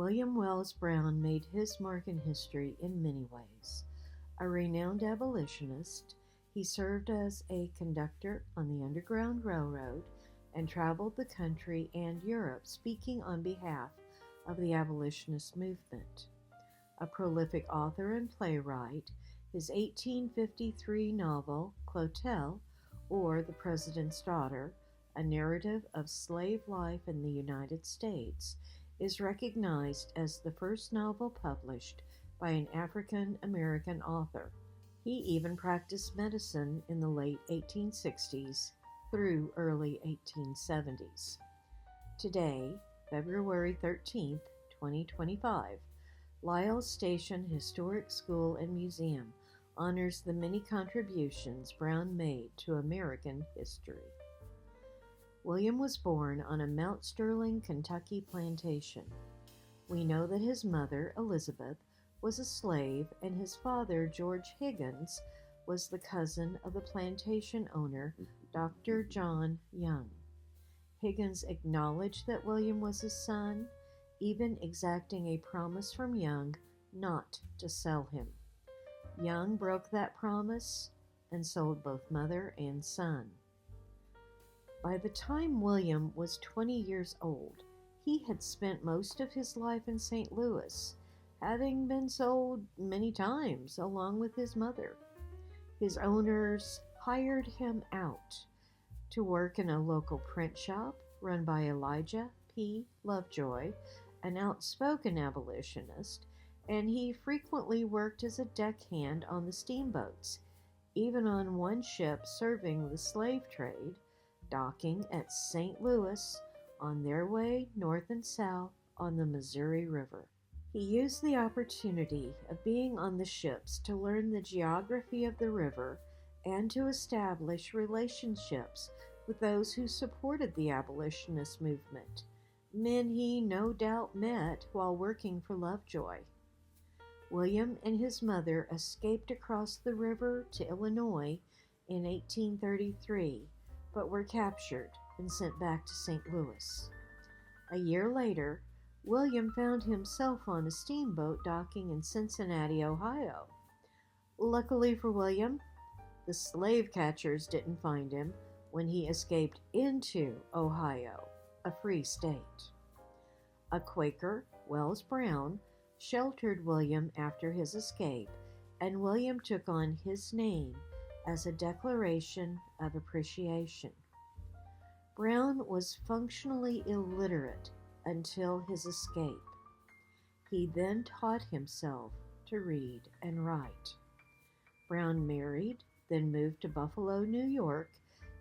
William Wells Brown made his mark in history in many ways. A renowned abolitionist, he served as a conductor on the Underground Railroad and traveled the country and Europe speaking on behalf of the abolitionist movement. A prolific author and playwright, his 1853 novel, Clotel, or The President's Daughter, a narrative of slave life in the United States, is recognized as the first novel published by an African American author. He even practiced medicine in the late 1860s through early 1870s. Today, February 13th, 2025, Lyles Station Historic School and Museum honors the many contributions Brown made to American history. William was born on a Mount Sterling, Kentucky plantation. We know that his mother, Elizabeth, was a slave, and his father, George Higgins, was the cousin of the plantation owner, Dr. John Young. Higgins acknowledged that William was his son, even exacting a promise from Young not to sell him. Young broke that promise and sold both mother and son. By the time William was 20 years old, he had spent most of his life in St. Louis, having been sold many times along with his mother. His owners hired him out to work in a local print shop run by Elijah P. Lovejoy, an outspoken abolitionist, and he frequently worked as a deckhand on the steamboats, even on one ship serving the slave trade, docking at St. Louis on their way north and south on the Missouri River. He used the opportunity of being on the ships to learn the geography of the river and to establish relationships with those who supported the abolitionist movement, men he no doubt met while working for Lovejoy. William and his mother escaped across the river to Illinois in 1833, but were captured and sent back to St. Louis. A year later, William found himself on a steamboat docking in Cincinnati, Ohio. Luckily for William, the slave catchers didn't find him when he escaped into Ohio, a free state. A Quaker, Wells Brown, sheltered William after his escape, and William took on his name as a declaration of appreciation. Brown was functionally illiterate until his escape. He then taught himself to read and write. Brown married, then moved to Buffalo, New York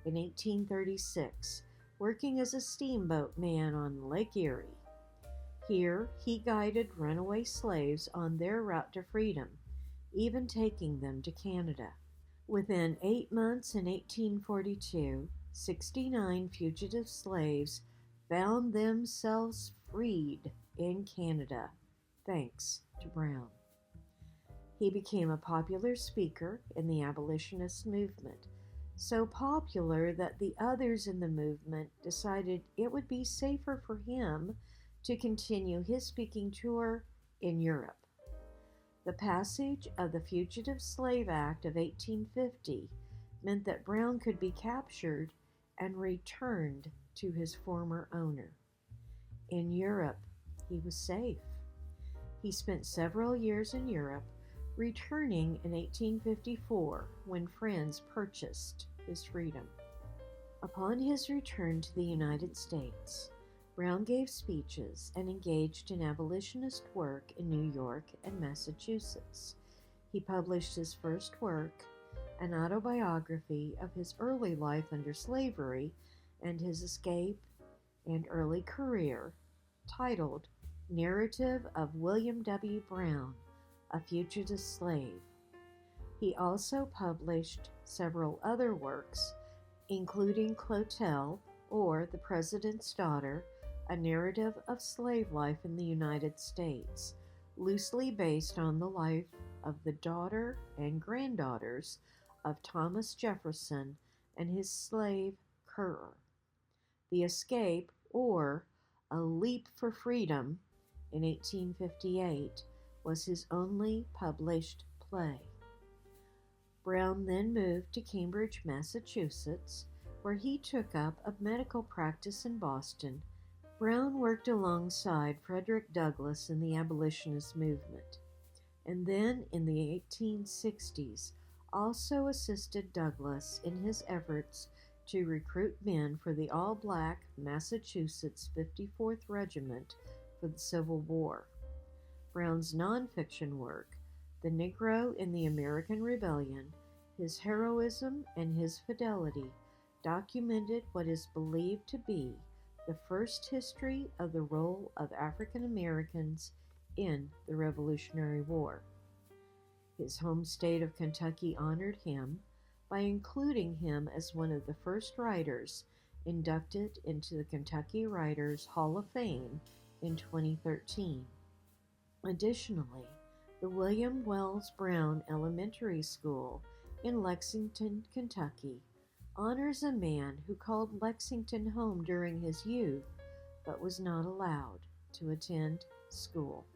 in 1836, working as a steamboat man on Lake Erie. Here, he guided runaway slaves on their route to freedom, even taking them to Canada. Within 8 months in 1842, 69 fugitive slaves found themselves freed in Canada, thanks to Brown. He became a popular speaker in the abolitionist movement, so popular that the others in the movement decided it would be safer for him to continue his speaking tour in Europe. The passage of the Fugitive Slave Act of 1850 meant that Brown could be captured and returned to his former owner. In Europe, he was safe. He spent several years in Europe, returning in 1854 when friends purchased his freedom. Upon his return to the United States, Brown gave speeches and engaged in abolitionist work in New York and Massachusetts. He published his first work, an autobiography of his early life under slavery and his escape and early career, titled Narrative of William W. Brown, a Fugitive Slave. He also published several other works, including Clotel, or The President's Daughter, a narrative of slave life in the United States, loosely based on the life of the daughter and granddaughters of Thomas Jefferson and his slave Currer. The Escape, or A Leap for Freedom, in 1858 was his only published play. Brown then moved to Cambridge, Massachusetts, where he took up a medical practice in Boston. Brown worked alongside Frederick Douglass in the Abolitionist Movement, and then in the 1860s also assisted Douglass in his efforts to recruit men for the all-black Massachusetts 54th Regiment for the Civil War. Brown's nonfiction work, The Negro in the American Rebellion, His Heroism and His Fidelity, documented what is believed to be the first history of the role of African Americans in the Revolutionary War. His home state of Kentucky honored him by including him as one of the first writers inducted into the Kentucky Writers Hall of Fame in 2013. Additionally, the William Wells Brown Elementary School in Lexington, Kentucky, honors a man who called Lexington home during his youth but was not allowed to attend school.